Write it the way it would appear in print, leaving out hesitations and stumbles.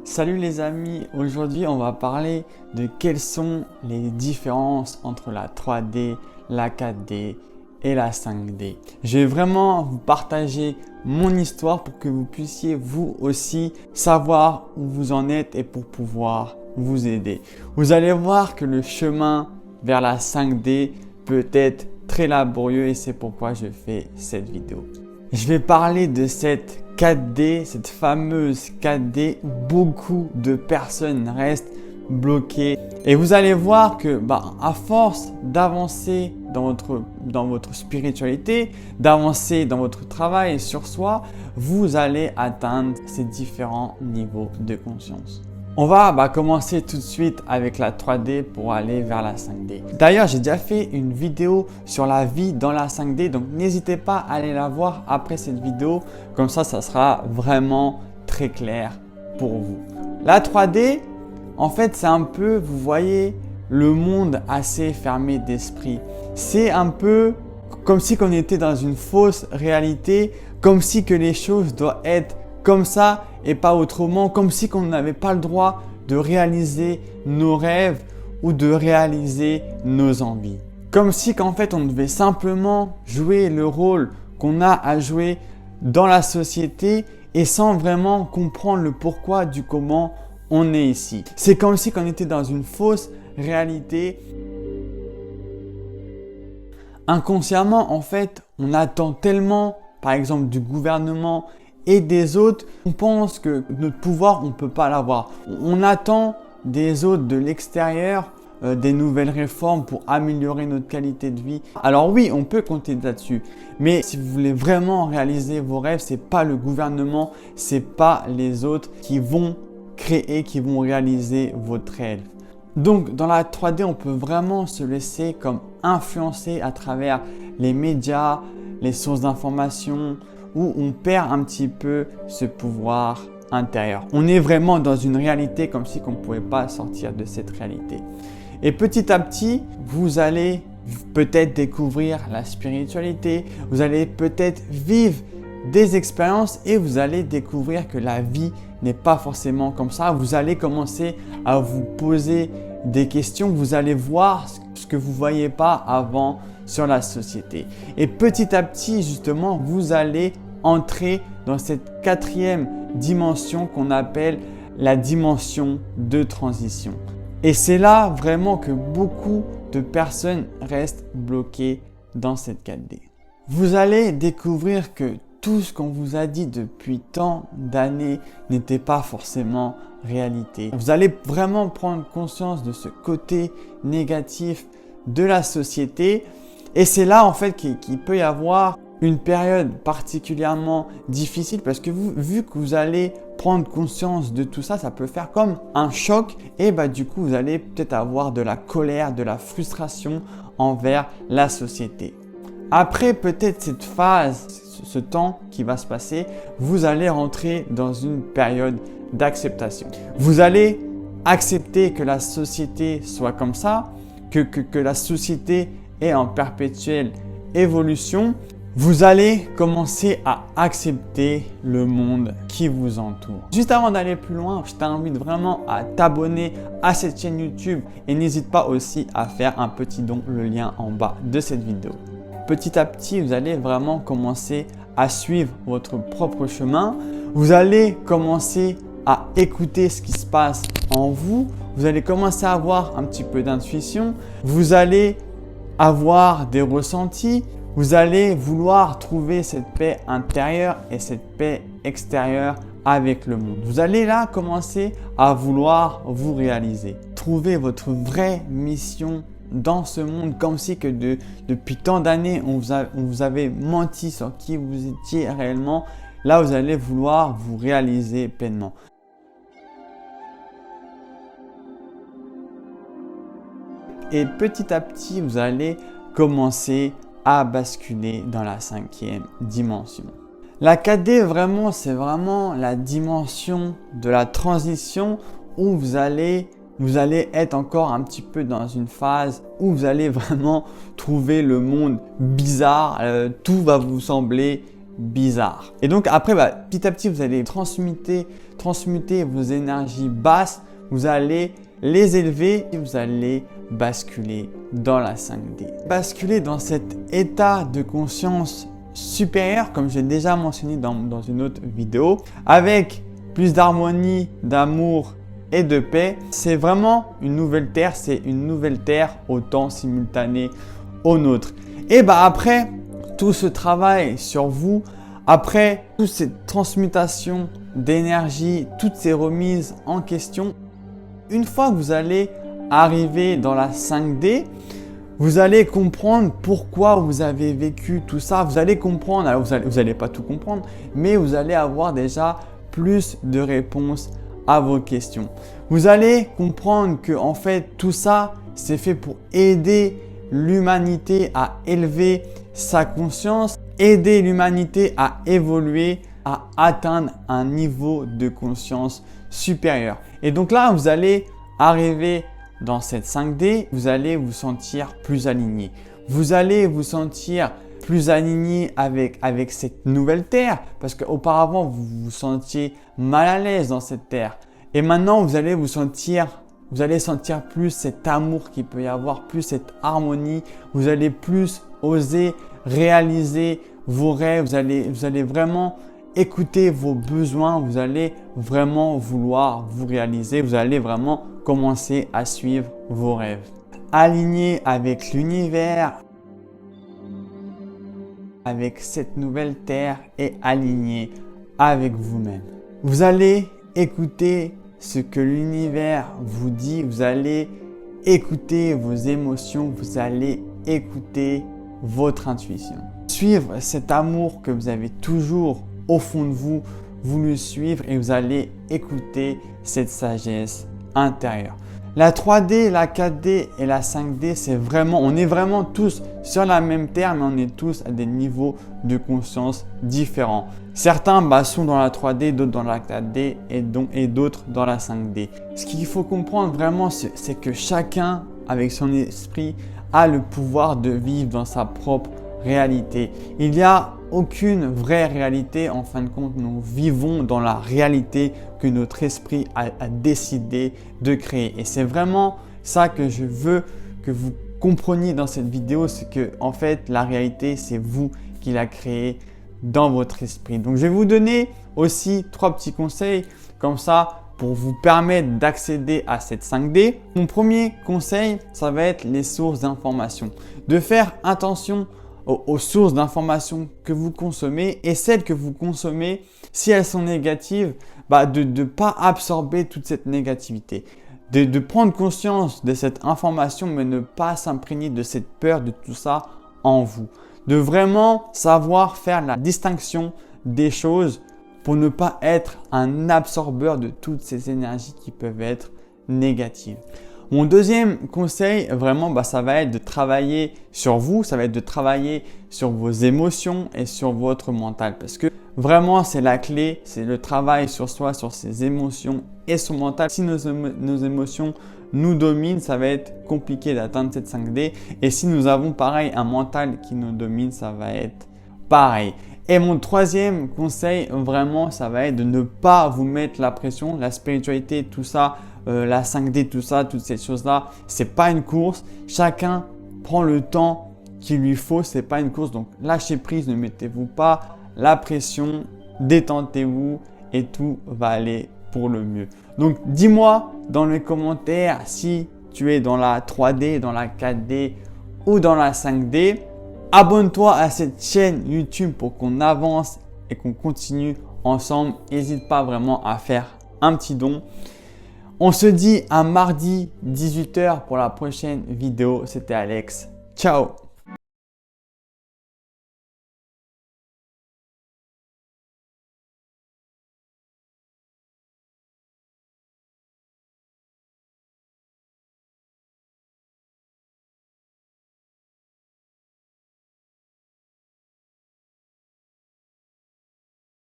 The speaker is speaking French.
Salut les amis, aujourd'hui on va parler de quelles sont les différences entre la 3D, la 4D et la 5D. Je vais vraiment vous partager mon histoire pour que vous puissiez vous aussi savoir où vous en êtes et pour pouvoir vous aider. Vous allez voir que le chemin vers la 5D peut être très laborieux et c'est pourquoi je fais cette vidéo. Je vais parler de cette 4D, cette fameuse 4D où beaucoup de personnes restent bloquées. Et vous allez voir que à force d'avancer dans votre spiritualité, d'avancer dans votre travail et sur soi, vous allez atteindre ces différents niveaux de conscience. On va commencer tout de suite avec la 3D pour aller vers la 5D. D'ailleurs, j'ai déjà fait une vidéo sur la vie dans la 5D, donc n'hésitez pas à aller la voir après cette vidéo. Comme ça sera vraiment très clair pour vous. La 3D, en fait, c'est un peu, vous voyez, le monde assez fermé d'esprit. C'est un peu comme si on était dans une fausse réalité, comme si que les choses doivent être comme ça et pas autrement, comme si on n'avait pas le droit de réaliser nos rêves ou de réaliser nos envies. Comme si qu'en fait on devait simplement jouer le rôle qu'on a à jouer dans la société et sans vraiment comprendre le pourquoi du comment on est ici. C'est comme si on était dans une fausse réalité. Inconsciemment, en fait, on attend tellement, par exemple, du gouvernement et des autres, on pense que notre pouvoir, on ne peut pas l'avoir. On attend des autres de l'extérieur des nouvelles réformes pour améliorer notre qualité de vie. Alors oui, on peut compter là-dessus. Mais si vous voulez vraiment réaliser vos rêves, ce n'est pas le gouvernement, ce n'est pas les autres qui vont créer, qui vont réaliser votre rêve. Donc dans la 3D, on peut vraiment se laisser comme influencer à travers les médias, les sources d'information, où on perd un petit peu ce pouvoir intérieur. On est vraiment dans une réalité comme si on ne pouvait pas sortir de cette réalité. Et petit à petit, vous allez peut-être découvrir la spiritualité, vous allez peut-être vivre des expériences et vous allez découvrir que la vie n'est pas forcément comme ça. Vous allez commencer à vous poser des questions, vous allez voir ce que vous ne voyez pas avant sur la société. Et petit à petit, justement, vous allez entrer dans cette quatrième dimension qu'on appelle la dimension de transition. Et c'est là vraiment que beaucoup de personnes restent bloquées dans cette 4D. Vous allez découvrir que tout ce qu'on vous a dit depuis tant d'années n'était pas forcément réalité. Vous allez vraiment prendre conscience de ce côté négatif de la société. Et c'est là en fait qu'il peut y avoir une période particulièrement difficile parce que vu que vous allez prendre conscience de tout ça, ça peut faire comme un choc et du coup vous allez peut-être avoir de la colère, de la frustration envers la société. Après peut-être cette phase, ce temps qui va se passer, vous allez rentrer dans une période d'acceptation. Vous allez accepter que la société soit comme ça, que la société est en perpétuelle évolution. Vous allez commencer à accepter le monde qui vous entoure. Juste avant d'aller plus loin, je t'invite vraiment à t'abonner à cette chaîne YouTube et n'hésite pas aussi à faire un petit don, le lien en bas de cette vidéo. Petit à petit, vous allez vraiment commencer à suivre votre propre chemin. Vous allez commencer à écouter ce qui se passe en vous. Vous allez commencer à avoir un petit peu d'intuition. Vous allez avoir des ressentis. Vous allez vouloir trouver cette paix intérieure et cette paix extérieure avec le monde. Vous allez là commencer à vouloir vous réaliser. Trouver votre vraie mission dans ce monde comme si que depuis tant d'années on vous avait menti sur qui vous étiez réellement. Là, vous allez vouloir vous réaliser pleinement. Et petit à petit, vous allez commencer à basculer dans la 5e dimension. La 4D, vraiment, c'est vraiment la dimension de la transition où vous allez être encore un petit peu dans une phase où vous allez vraiment trouver le monde bizarre. Tout va vous sembler bizarre. Et donc après, petit à petit, vous allez transmuter vos énergies basses, vous allez les élever et vous allez basculer dans la 5D. Basculer dans cet état de conscience supérieur, comme j'ai déjà mentionné dans une autre vidéo, avec plus d'harmonie, d'amour et de paix. C'est vraiment une nouvelle terre, c'est une nouvelle terre au temps simultané au nôtre. Et après tout ce travail sur vous, après toute cette transmutation d'énergie, toutes ces remises en question, une fois que vous allez arriver dans la 5D, vous allez comprendre pourquoi vous avez vécu tout ça. Vous allez comprendre, alors vous n'allez pas tout comprendre, mais vous allez avoir déjà plus de réponses à vos questions. Vous allez comprendre que en fait tout ça, c'est fait pour aider l'humanité à élever sa conscience, aider l'humanité à évoluer, à atteindre un niveau de conscience supérieur. Et donc là, vous allez arriver dans cette 5D, vous allez vous sentir plus aligné. Vous allez vous sentir plus aligné avec cette nouvelle terre parce qu'auparavant, vous vous sentiez mal à l'aise dans cette terre. Et maintenant, vous allez sentir plus cet amour qu'il peut y avoir, plus cette harmonie. Vous allez plus oser réaliser vos rêves. Vous allez vraiment écouter vos besoins. Vous allez vraiment vouloir vous réaliser. Vous allez vraiment commencer à suivre vos rêves. Aligné avec l'univers, avec cette nouvelle terre et aligné avec vous-même. Vous allez écouter ce que l'univers vous dit, vous allez écouter vos émotions, vous allez écouter votre intuition. Suivre cet amour que vous avez toujours au fond de vous, vous le suivre et vous allez écouter cette sagesse intérieure. La 3D, la 4D et la 5D, on est vraiment tous sur la même terre, mais on est tous à des niveaux de conscience différents. Certains sont dans la 3D, d'autres dans la 4D et d'autres dans la 5D. Ce qu'il faut comprendre vraiment, c'est que chacun, avec son esprit, a le pouvoir de vivre dans sa propre réalité. Il n'y a aucune vraie réalité. En fin de compte, nous vivons dans la réalité que notre esprit a décidé de créer. Et c'est vraiment ça que je veux que vous compreniez dans cette vidéo, c'est que en fait, la réalité, c'est vous qui la créez dans votre esprit. Donc, je vais vous donner aussi 3 petits conseils comme ça pour vous permettre d'accéder à cette 5D. Mon premier conseil, ça va être les sources d'informations. De faire attention aux sources d'informations que vous consommez et celles que vous consommez, si elles sont négatives, de ne pas absorber toute cette négativité. De prendre conscience de cette information, mais ne pas s'imprégner de cette peur, de tout ça en vous. De vraiment savoir faire la distinction des choses pour ne pas être un absorbeur de toutes ces énergies qui peuvent être négatives. Mon deuxième conseil, vraiment, ça va être de travailler sur vous, ça va être de travailler sur vos émotions et sur votre mental. Parce que vraiment, c'est la clé, c'est le travail sur soi, sur ses émotions et son mental. Si nos émotions nous dominent, ça va être compliqué d'atteindre cette 5D. Et si nous avons pareil un mental qui nous domine, ça va être pareil. Et mon troisième conseil, vraiment, ça va être de ne pas vous mettre la pression. La spiritualité, tout ça, la 5D, tout ça, toutes ces choses-là, c'est pas une course. Chacun prend le temps qu'il lui faut, c'est pas une course. Donc lâchez prise, ne mettez-vous pas la pression, détendez-vous et tout va aller pour le mieux. Donc dis-moi dans les commentaires si tu es dans la 3D, dans la 4D ou dans la 5D. Abonne-toi à cette chaîne YouTube pour qu'on avance et qu'on continue ensemble. N'hésite pas vraiment à faire un petit don. On se dit à mardi 18 h pour la prochaine vidéo. C'était Alex. Ciao!